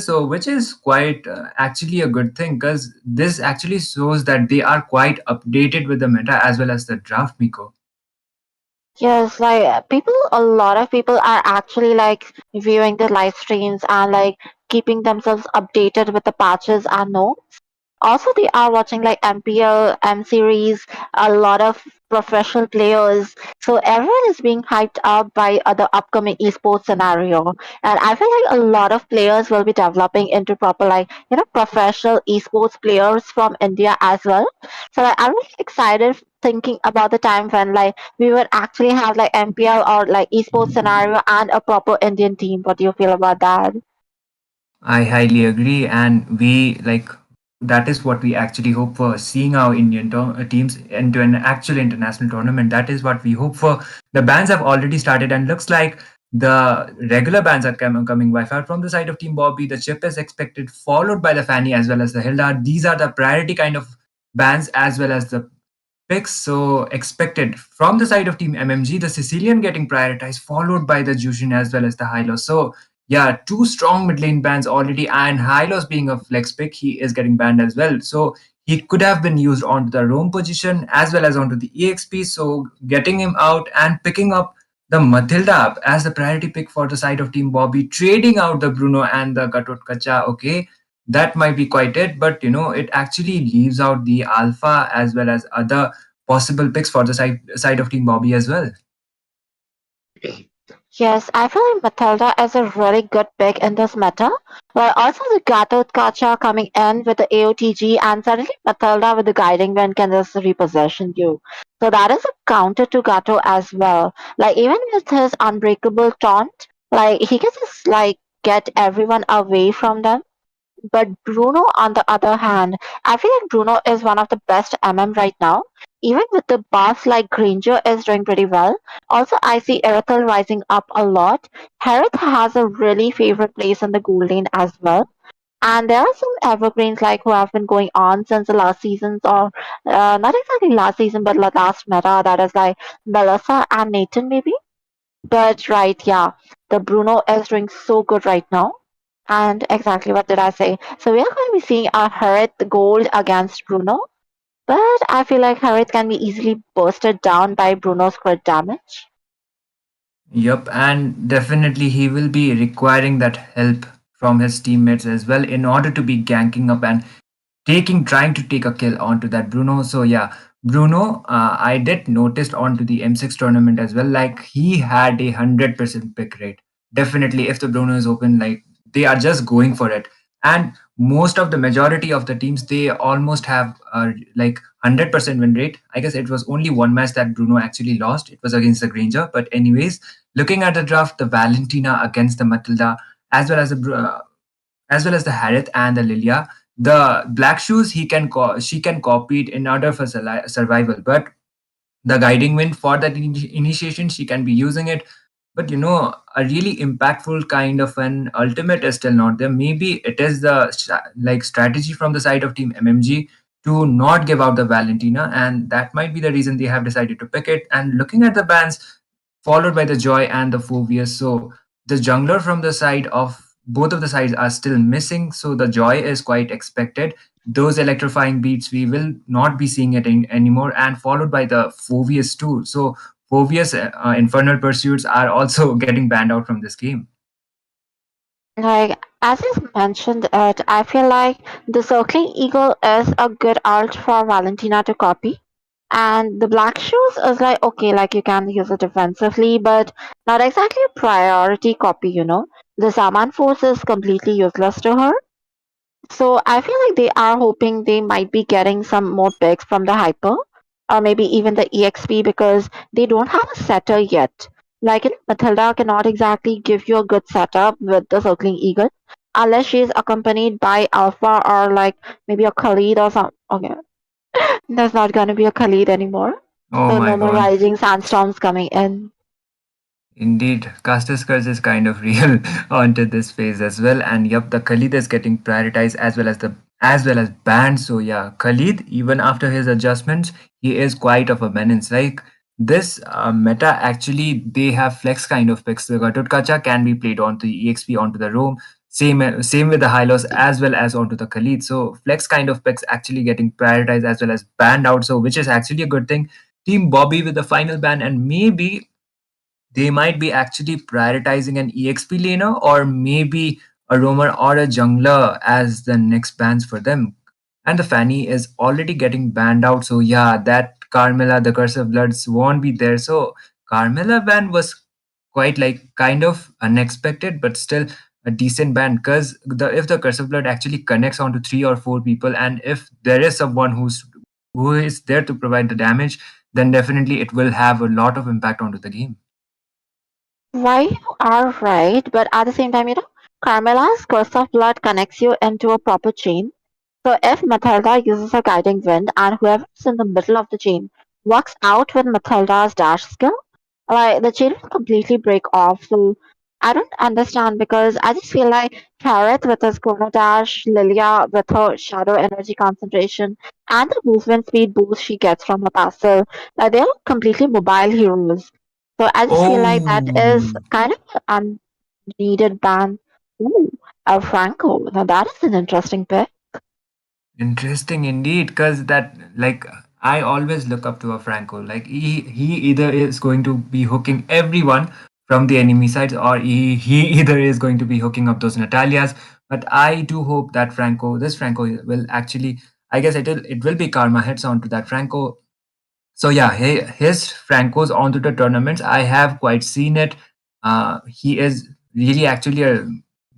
So which is quite actually a good thing because this actually shows that they are quite updated with the meta as well as the draft, Miko. Yes, like people, a lot of people are actually like viewing the live streams and like keeping themselves updated with the patches and notes. Also, they are watching like MPL, M series, a lot of professional players. So everyone is being hyped up by the upcoming esports scenario. And I feel like a lot of players will be developing into proper like, professional esports players from India as well. So like, I'm really excited thinking about the time when like we would actually have like MPL or like esports scenario and a proper Indian team. What do you feel about that? I highly agree, and we like that is what we actually hope for. Seeing our teams into an actual international tournament, that is what we hope for. The bans have already started, and looks like the regular bans are coming by far from the side of Team Bobby. The chip is expected, followed by the Fanny as well as the Hilda. These are the priority kind of bans as well as the picks. So expected from the side of Team MMG, the Sicilian getting prioritized, followed by the Jushin as well as the Hylos. So yeah, two strong mid lane bans already, and Hylos being a flex pick, he is getting banned as well. So he could have been used onto the roam position as well as onto the EXP. So getting him out and picking up the Matilda up as the priority pick for the side of Team Bobby, trading out the Bruno and the Gatot Kacha. Okay, that might be quite it, but it actually leaves out the Alpha as well as other possible picks for the side of Team Bobby as well. Yes, I feel like Matilda is a really good pick in this meta. Like also the Gato Kacha coming in with the AOTG and suddenly Matilda with the guiding wind can just repossession you. So that is a counter to Gato as well. Like even with his unbreakable taunt, like he can just like get everyone away from them. But Bruno, on the other hand, I feel like Bruno is one of the best MM right now. Even with the buffs, like Granger is doing pretty well. Also, I see Erithel rising up a lot. Harith has a really favorite place in the gold lane as well. And there are some evergreens like who have been going on since the last seasons, or not exactly last season, but last meta. That is like Melissa and Nathan, maybe. But right, yeah, the Bruno is doing so good right now. And exactly what did I say? So we are going to be seeing a Harith gold against Bruno, but I feel like Harith can be easily bursted down by Bruno's crit damage. Yep, and definitely he will be requiring that help from his teammates as well in order to be ganking up and trying to take a kill onto that Bruno. So yeah, Bruno, I did notice onto the M6 tournament as well. Like he had a 100% pick rate. Definitely, if the Bruno is open, like they are just going for it. And most of the majority of the teams, they almost have like 100% win rate. I guess it was only one match that Bruno actually lost. It was against the Granger. But anyways, looking at the draft, the Valentina against the Matilda, as well as the Harith and the Lilia. The black shoes she can copy it in order for survival, but the guiding wind for that initiation she can be using it. But a really impactful kind of an ultimate is still not there. Maybe it is the like strategy from the side of Team MMG to not give out the Valentina, and that might be the reason they have decided to pick it. And looking at the bans, followed by the Joy and the Phobius. So the jungler from the side of both of the sides are still missing. So the Joy is quite expected. Those electrifying beats, we will not be seeing it anymore. And followed by the Phobius too. So Phobius Infernal Pursuits are also getting banned out from this game. Like as I mentioned it, I feel like the circling eagle is a good art for Valentina to copy. And the black shoes is like okay, like you can use it defensively, but not exactly a priority copy, you know. The Saman force is completely useless to her. So I feel like they are hoping they might be getting some more picks from the Hyper or maybe even the EXP because they don't have a setter yet. Like Matilda cannot exactly give you a good setup with the Circling Eagle unless she is accompanied by Alpha or like maybe a Khalid or some. Okay, there's not gonna be a Khalid anymore. Oh So my no more god. rising sandstorms coming in. Indeed, Caster's curse is kind of real onto this phase as well. And yep, the Khalid is getting prioritized as well as banned. So yeah, Khalid, even after his adjustments, he is quite of a menace. Like this meta actually they have flex kind of picks. The Gatotkacha can be played onto the EXP onto the roam. Same with the Hylos as well as onto the Khalid. So flex kind of picks actually getting prioritized as well as banned out. So which is actually a good thing. Team Bobby with the final ban, and maybe they might be actually prioritizing an EXP laner or maybe a roamer or a jungler as the next bans for them. And the Fanny is already getting banned out. So yeah, that Carmilla, the Curse of Bloods won't be there. So Carmilla ban was quite like kind of unexpected, but still a decent ban because if the Curse of Blood actually connects onto 3 or 4 people, and if there is someone who is there to provide the damage, then definitely it will have a lot of impact onto the game. Why you are right, but at the same time, Carmela's Curse of Blood connects you into a proper chain. So if Matilda uses her guiding wind and whoever's in the middle of the chain walks out with Matilda's dash skill, like the chain will completely break off. So I don't understand because I just feel like Carrot with his chrono dash, Lilia with her shadow energy concentration, and the movement speed boost she gets from her passive, like they're completely mobile heroes. So I just feel like that is Oh, kind of an unneeded ban. Ooh, Franco. Now that is an interesting pick. interesting indeed, because that like I always look up to a Franco. Like he either is going to be hooking everyone from the enemy side, or he either is going to be hooking up those Natalias. But I do hope that this Franco will actually, I guess it will be karma hits onto that Franco. So yeah, his Franco's onto the tournaments. I have quite seen it. He is really actually a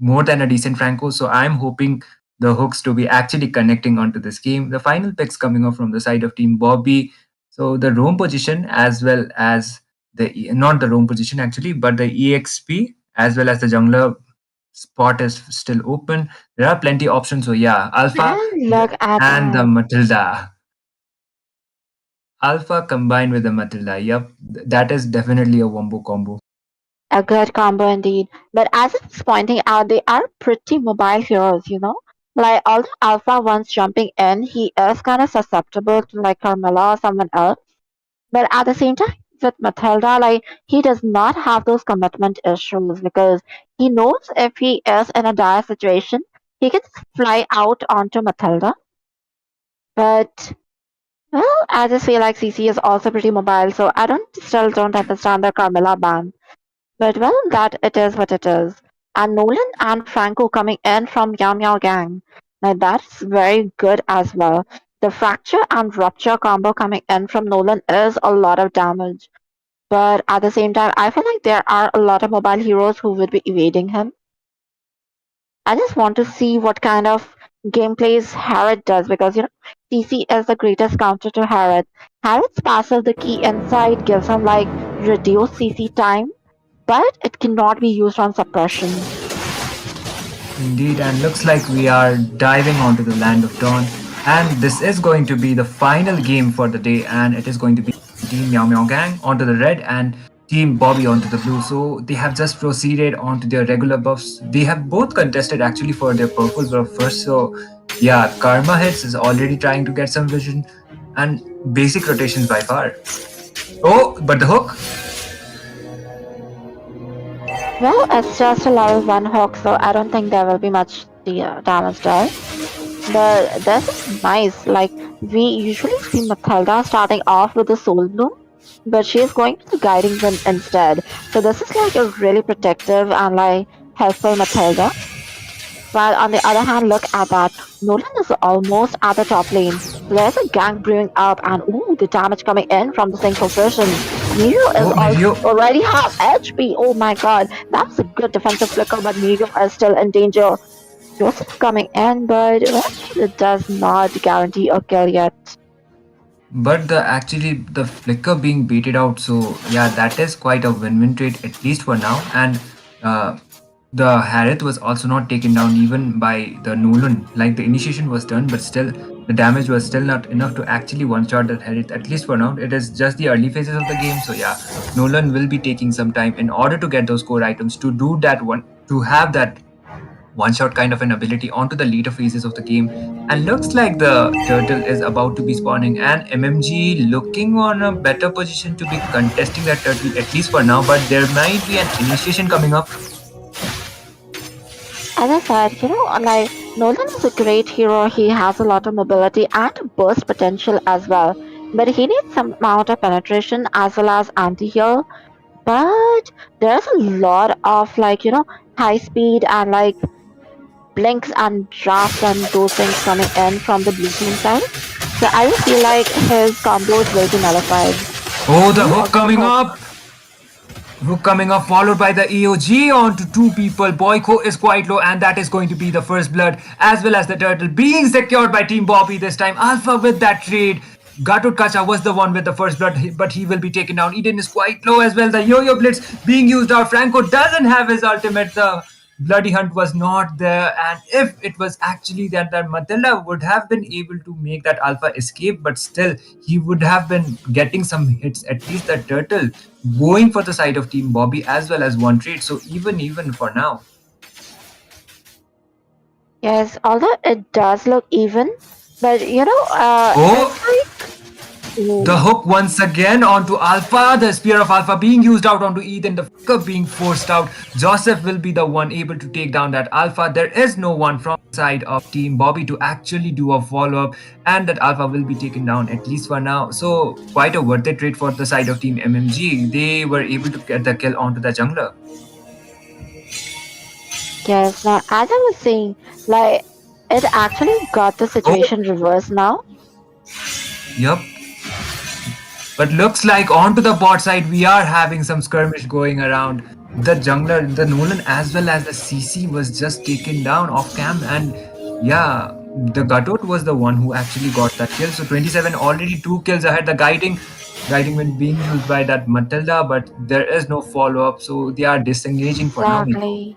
more than a decent Franco. So I'm hoping the hooks to be actually connecting onto this game. The final picks coming up from the side of Team Bobby. So the roam position as well as not the roam position actually, but the EXP as well as the jungler spot is still open. There are plenty options. So yeah, Alpha And look at and the that. Matilda. Alpha combined with the Matilda. Yep, that is definitely a wombo combo. A good combo indeed. But as I was pointing out, they are pretty mobile heroes. Like, although Alpha once jumping in, he is kind of susceptible to like Carmela or someone else. But at the same time, with Matilda, like, he does not have those commitment issues because he knows if he is in a dire situation, he can just fly out onto Matilda. But, well, I just feel like CC is also pretty mobile, so I still don't understand the Carmela ban. But well, that it is what it is. And Nolan and Franco coming in from MeowMeow Gang. Now that's very good as well. The fracture and rupture combo coming in from Nolan is a lot of damage. But at the same time, I feel like there are a lot of mobile heroes who would be evading him. I just want to see what kind of gameplays Harrod does because CC is the greatest counter to Harrod. Harrod's passive, the key insight, gives him like reduced CC time, but it cannot be used on suppression. Indeed, and looks like we are diving onto the land of dawn. And this is going to be the final game for the day, and it is going to be Team Meow Meow Gang onto the red and Team Bobby onto the blue. So they have just proceeded onto their regular buffs. They have both contested actually for their purple buff first. So yeah, Karma Hits is already trying to get some vision and basic rotations by far. Oh, but the hook. Well, it's just a level 1 hook, so I don't think there will be much damage there. But this is nice. Like, we usually see Matilda starting off with the Soul Bloom, but she is going to the Guiding Wind instead. So this is like a really protective and like helpful Matilda. While on the other hand, look at that. Nolan is almost at the top lane. There's a gank brewing up, and ooh, the damage coming in from the single vision. Miro is Oh, Mevio. already half HP. Oh my god, that's a good defensive flicker, but Miro is still in danger. Joseph coming in, but well, it does not guarantee a kill yet. But the flicker being baited out, so yeah, that is quite a win-win trade at least for now. And uh, the Harith was also not taken down even by the Nolan. Like the initiation was done, but still the damage was still not enough to actually one-shot that Harith. At least for now, it is just the early phases of the game. So yeah, Nolan will be taking some time in order to get those core items to do that one, to have that one shot kind of an ability onto the later phases of the game. And looks like the turtle is about to be spawning, and MMG looking on a better position to be contesting that turtle at least for now, but there might be an initiation coming up. As I said, Nolan is a great hero. He has a lot of mobility and burst potential as well. But he needs some amount of penetration as well as anti-heal. But there's a lot of high speed and blinks and draft and those things coming in from the blue team side. So I just feel like his combos will be nullified. Oh, the Do you hook agree, coming Hope? up. Hook coming up, followed by the EOG onto two people. Boyko is quite low, and that is going to be the first blood, as well as the turtle being secured by Team Bobby this time. Alpha with that trade. Gatut Kacha was the one with the first blood, but he will be taken down. Eden is quite low as well. The Yo-Yo Blitz being used out. Franco doesn't have his ultimate. The Bloody Hunt was not there, and if it was actually that Matilda would have been able to make that Alpha escape, but still he would have been getting some hits. At least the turtle going for the side of Team Bobby as well as one trade. So even for now. Yes, although it does look even, but it's Oh, the like hook once again onto Alpha, the spear of Alpha being used out onto Ethan, the fucker being forced out. Joseph will be the one able to take down that Alpha. There is no one from the side of Team Bobby to actually do a follow up, and that Alpha will be taken down at least for now. So, quite a worth it trade for the side of Team MMG. They were able to get the kill onto the jungler. yes. Now, as I was saying, like it actually got the Oh, situation reversed now. yep. But looks like onto the bot side, we are having some skirmish going around. The jungler, the Nolan, as well as the CC was just taken down off cam. And yeah, the Gatot was the one who actually got that kill. So 27, already two kills ahead. The guiding wind being used by that Matilda, but there is no follow up. So they are disengaging for now, Miko. Exactly.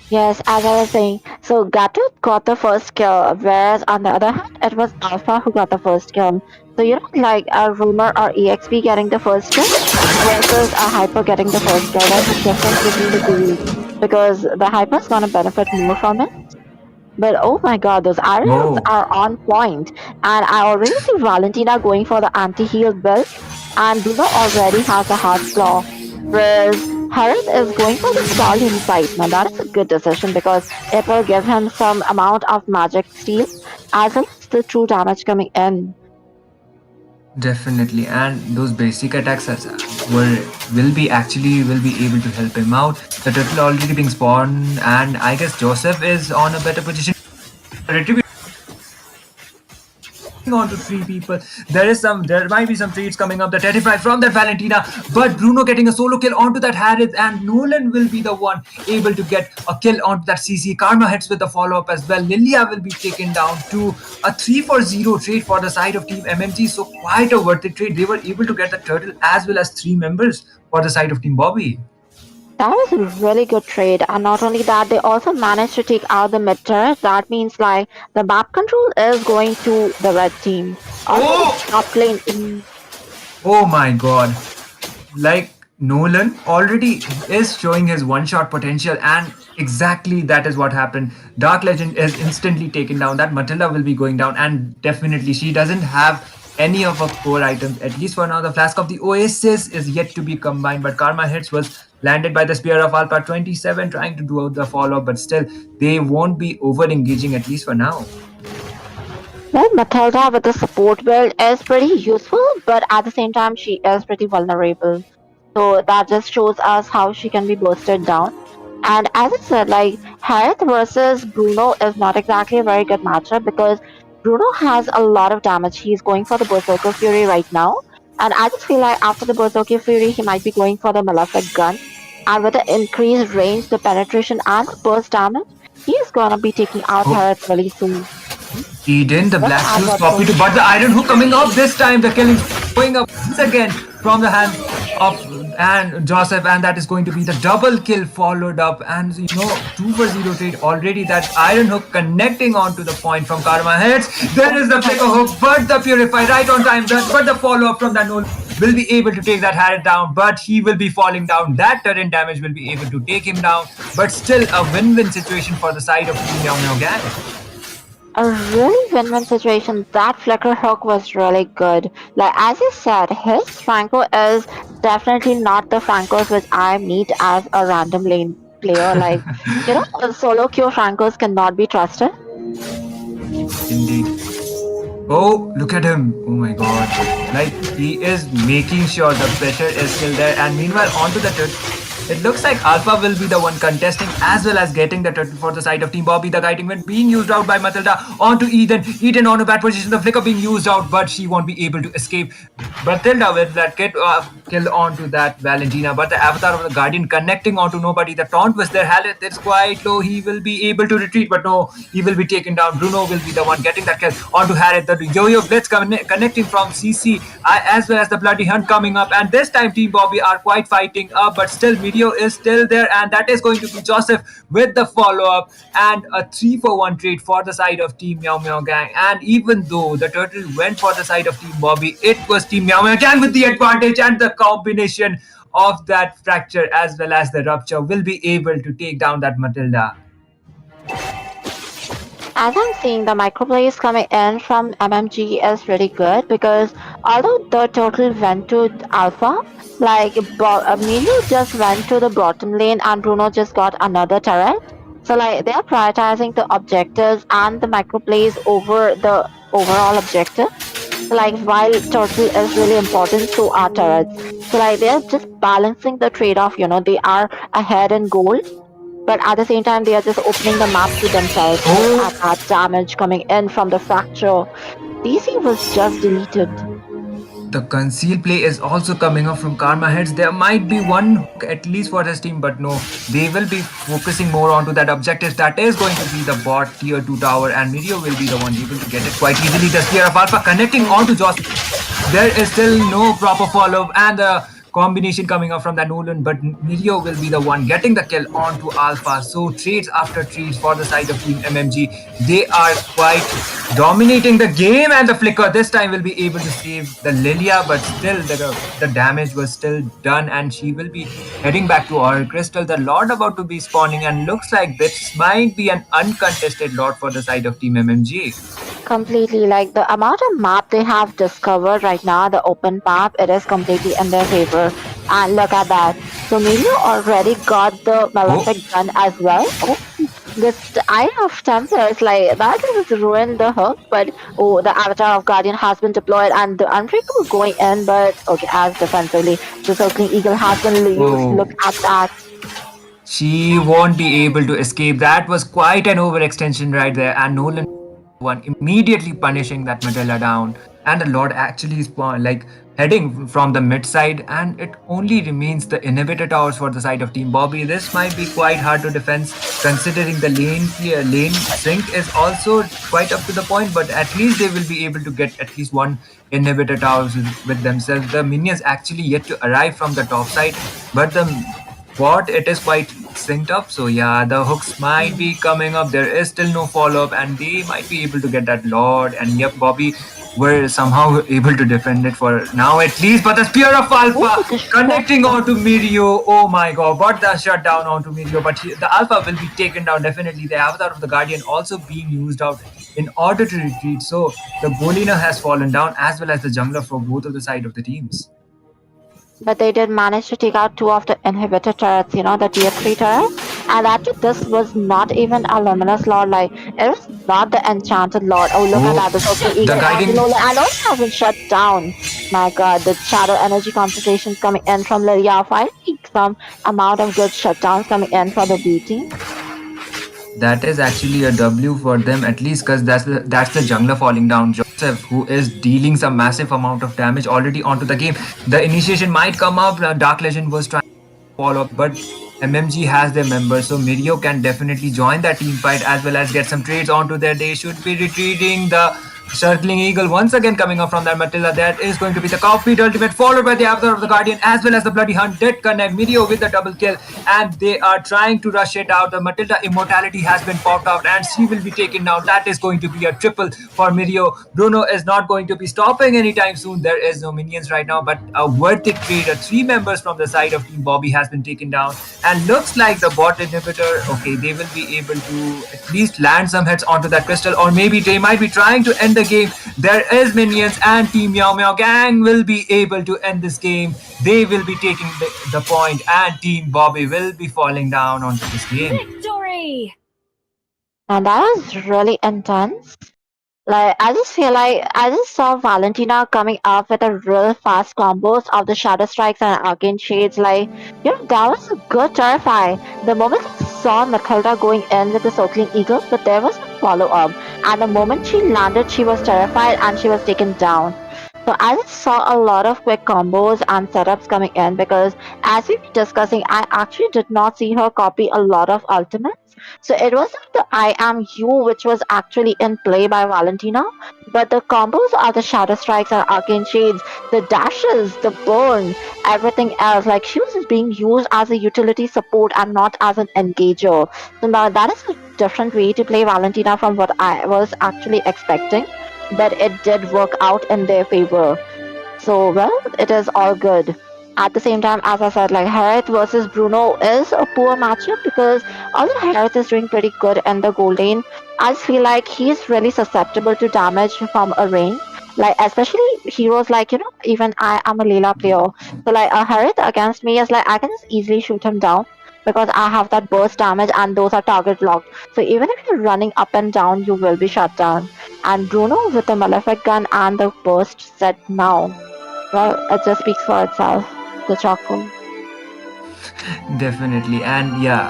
Yes, as I was saying, so Gato got the first kill, whereas on the other hand, it was Alpha who got the first kill. So like a Rumor or EXP getting the first kill versus a Hyper getting the first kill. There's a difference between the two because the Hyper is gonna benefit more from it. But oh my god, those iron hooks Oh, are on point. And I already see Valentina going for the anti-heal build, and Bruno already has a hard claw. Whereas Harith is going for the Stallion fight. Now that is a good decision because it will give him some amount of magic steal as well as the true damage coming in. definitely. And those basic attacks were will be able to help him out. The turtle already being spawned, and I guess Joseph is on a better position. Retribution on to three people. There might be some trades coming up. The terrify from that Valentina, but Bruno getting a solo kill onto that Harith, and Nolan will be the one able to get a kill onto that CC. Karma hits with the follow up as well. Lilia will be taken down to a 3-for-0 trade for the side of Team MMG. So quite a worth it trade. They were able to get the turtle as well as three members for the side of Team Bobby. That was a really good trade, and not only that, they also managed to take out the mid turret. That means the map control is going to the red team. Also, the Oh, top lane in oh my god. Like Nolan already is showing his one shot potential, and exactly that is what happened. Dark Legend is instantly taken down. That Matilda will be going down, and definitely she doesn't have any of her core items. At least for now, the Flask of the Oasis is yet to be combined, but Karma Hits was landed by the Spear of Alpha 27, trying to do the follow up, but still, they won't be over engaging at least for now. well, Matilda with the support build is pretty useful, but at the same time, she is pretty vulnerable. So that just shows us how she can be boosted down. And as I said, Harith versus Bruno is not exactly a very good matchup because Bruno has a lot of damage. He's going for the Berserker Fury right now. And I just feel like after the Berserker Fury, he might be going for the Malefic Gun. And with the increased range, the penetration, and the burst damage, he's gonna be taking out Oh, Harith really soon. Eden, the Just black as shoes what copy to, but the iron hook coming up this time. The killing going up once again from the hands of and Joseph, and that is going to be the double kill followed up. And 2-for-0 trade already. That iron hook connecting onto the point from Karma heads. There is the flicker hook, but the purify right on time. But the follow up from that Nolan will be able to take that Harriet down, but he will be falling down. That turret damage will be able to take him down, but still a win-win situation for the side of Team MeowMeow Gang. a really win-win situation. That flicker hook was really good. Like as you said, his Franco is definitely not the Francos which I meet as a random lane. player. Like, solo queue Francos cannot be trusted. Indeed. Oh, look at him. Oh my god. Like, he is making sure the pressure is still there. And meanwhile, onto the turtle. It looks like Alpha will be the one contesting as well as getting the turtle for the side of Team Bobby. The guiding wind being used out by Matilda onto Eden. Eden on a bad position. The flicker being used out, but she won't be able to escape. Matilda with that kill onto that Valentina. But the avatar of the Guardian connecting onto nobody. The taunt was there. Haleth is quite low. He will be able to retreat, but no, he will be taken down. Bruno will be the one getting that kill onto Harriet. The Yo-Yo Blitz connecting from CC as well as the Bloody Hunt coming up. And this time Team Bobby are quite fighting up, but still Meteor is still there, and that is going to be Joseph with the follow-up and a 3-for-1 trade for the side of Team MeowMeow Gang. And even though the turtle went for the side of Team Bobby, it was Team MeowMeow Gang with the advantage, and the combination of that fracture as well as the rupture will be able to take down that Matilda. As I'm seeing, the microplays coming in from MMG is really good because although the total went to Alpha, like Emilio just went to the bottom lane and Bruno just got another turret. So like they are prioritizing the objectives and the microplays over the overall objective. So like while turtle is really important, so are turrets. So like they're just balancing the trade-off. They are ahead in gold, but at the same time they are just opening the map to themselves. Oh. At that damage coming in from the fracture. DC was just deleted. The conceal play is also coming up from Karma Heads. There might be one hook at least for this team, but no, they will be focusing more onto that objective. That is going to be the bot tier 2 tower, and Mirio will be the one able to get it quite easily. The Spear of Alpha connecting onto Joss. There is still no proper follow, and the combination coming up from that Nolan, but Mirio will be the one getting the kill onto Alpha. So trades after trades for the side of Team MMG. They are quite dominating the game, and the Flicker this time will be able to save the Lilia, but still the damage was still done, and she will be heading back to our Crystal. The Lord about to be spawning, and looks like this might be an uncontested Lord for the side of Team MMG. Completely, like the amount of map they have discovered right now, the open map, it is completely in their favor. And look at that. So Milo already got the Malefic gun as well. Oh, this Eye of Templars, like that has ruined the hook, but the Avatar of Guardian has been deployed and the Unbreakable going in, but okay, as defensively. The Circling Eagle has been used. Look at that. She won't be able to escape. That was quite an overextension right there, and Nolan one immediately punishing that Matilda down, and the Lord actually is like heading from the mid side, and it only remains the inhibitor towers for the side of Team Bobby. This might be quite hard to defend considering the lane sync is also quite up to the point, but at least they will be able to get at least one inhibitor towers with themselves. The minions actually yet to arrive from the top side, but the bot, it is quite synced up. So yeah, the hooks might be coming up. There is still no follow-up, and they might be able to get that Lord. And yep, Bobby were somehow able to defend it for now at least. But the Spear of Alpha connecting onto Mirio. Oh my god, but the shutdown onto Mirio. But the Alpha will be taken down definitely. The Avatar of the Guardian also being used out in order to retreat. So the Bolina has fallen down as well as the jungler for both of the side of the teams. But they did manage to take out 2 of the inhibitor turrets, the tier 3 turrets. And actually, this was not even a luminous lord, like, it was not the enchanted lord. Oh, look at that, the Circle Eagle and also has been shut down. My god, the shadow energy concentrations coming in from Lilia. Finally, some amount of good shutdowns coming in for the B team. That is actually a W for them, at least, because that's the jungler falling down. Joseph, who is dealing some massive amount of damage already onto the game. The initiation might come up. Dark Legend was trying to follow up, but MMG has their members, so Mirio can definitely join that team fight as well as get some trades onto there. They should be retreating. The Circling Eagle once again coming up from that Matilda. That is going to be the Cowfeet ultimate, followed by the Avatar of the Guardian as well as the Bloody Hunt. Did connect Mirio with the double kill, and they are trying to rush it out. The Matilda immortality has been popped out, and she will be taken down. That is going to be a triple for Mirio. Bruno is not going to be stopping anytime soon. There is no minions right now, but a worthy trade. 3 members from the side of Team Bobby has been taken down, and looks like the bot inhibitor, okay, they will be able to at least land some hits onto that crystal, or maybe they might be trying to end the game. There is minions, and Team Meow Meow Gang will be able to end this game. They will be taking the point, and Team Bobby will be falling down onto this game. Victory! And that was really intense. Like I just feel like I just saw Valentina coming up with a real fast combos of the Shadow Strikes and Arcane Shades. Like, that was a good terrify. The moment I saw Matilda going in with the Circling Eagle, but there was a follow up. And the moment she landed, she was terrified and she was taken down. So I just saw a lot of quick combos and setups coming in because as we were discussing, I actually did not see her copy a lot of ultimates. So it wasn't the I am you which was actually in play by Valentina, but the combos are the Shadow Strikes and Arcane Shades, the dashes, the burn, everything else. Like she was just being used as a utility support and not as an engager. So now that is a different way to play Valentina from what I was actually expecting, but it did work out in their favor. So, well, it is all good. At the same time, as I said, like Harriet versus Bruno is a poor matchup because although Harriet is doing pretty good in the gold lane, I just feel like he's really susceptible to damage from a range. Like, especially heroes like, even I am a Layla player. So, like, a Harriet against me is like, I can just easily shoot him down because I have that burst damage and those are target locked. So, even if you're running up and down, you will be shut down. And Bruno with the Malefic gun and the burst set now. Well, it just speaks for itself. The Choco. Definitely, and yeah,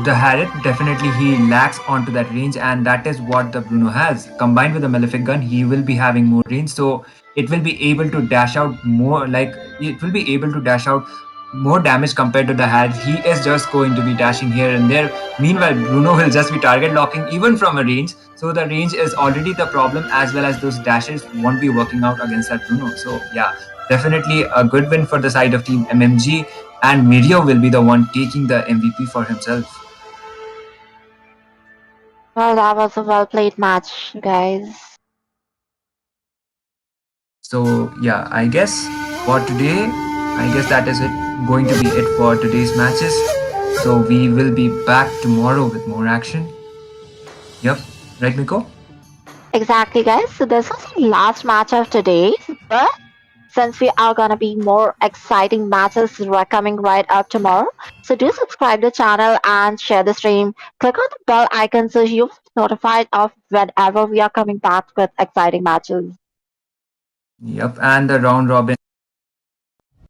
the Harriet definitely he lacks onto that range, and that is what the Bruno has. Combined with the Malefic gun, he will be having more range, so it will be able to dash out more. Like it will be able to dash out more damage compared to the Harriet. He is just going to be dashing here and there. Meanwhile, Bruno will just be target locking even from a range. So the range is already the problem, as well as those dashes won't be working out against that Bruno. So yeah, definitely a good win for the side of Team MMG, and Mirio will be the one taking the MVP for himself. Well, that was a well played match, guys. So yeah, I guess for today, I guess that is it. Going to be it for today's matches. So we will be back tomorrow with more action. Yep, right, Miko? Exactly, guys. So this was the last match of today, but since we are gonna be more exciting matches coming right up tomorrow, so do subscribe to the channel and share the stream. Click on the bell icon so you'll be notified of whenever we are coming back with exciting matches. Yep, and the round robin